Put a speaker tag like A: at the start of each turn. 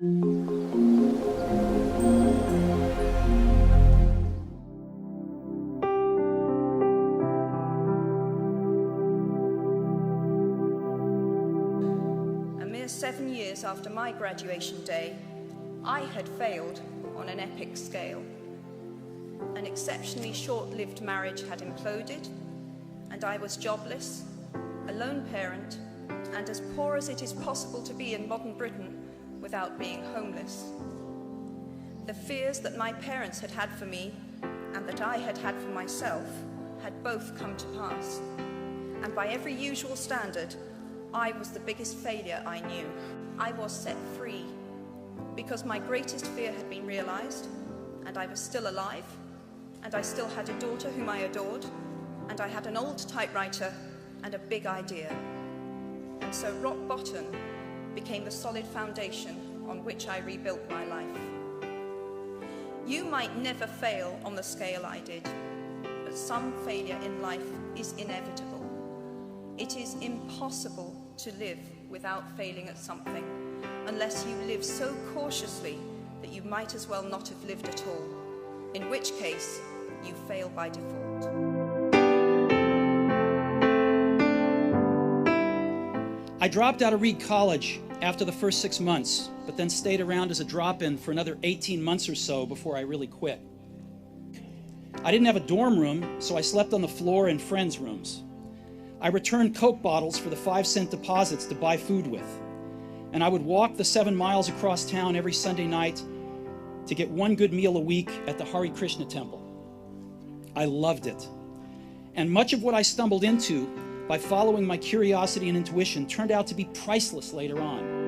A: A mere 7 years after my graduation day, I had failed on an epic scale. An exceptionally short-lived marriage had imploded, and I was jobless, a lone parent, and as poor as it is possible to be in modern Britain without being homeless. The fears that my parents had had for me and that I had had for myself had both come to pass. And by every usual standard, I was the biggest failure I knew. I was set free because my greatest fear had been realized, and I was still alive, and I still had a daughter whom I adored, and I had an old typewriter and a big idea. And so rock bottom became the solid foundation on which I rebuilt my life. You might never fail on the scale I did, but some failure in life is inevitable. It is impossible to live without failing at something, unless you live so cautiously that you might as well not have lived at all, in which case you fail by default.
B: I dropped out of Reed College after the first 6 months, but then stayed around as a drop-in for another 18 months or so before I really quit. I didn't have a dorm room, so I slept on the floor in friends' rooms. I returned Coke bottles for the 5-cent deposits to buy food with, and I would walk the 7 miles across town every Sunday night to get one good meal a week at the Hare Krishna temple. I loved it. And much of what I stumbled into by following my curiosity and intuition turned out to be priceless later on.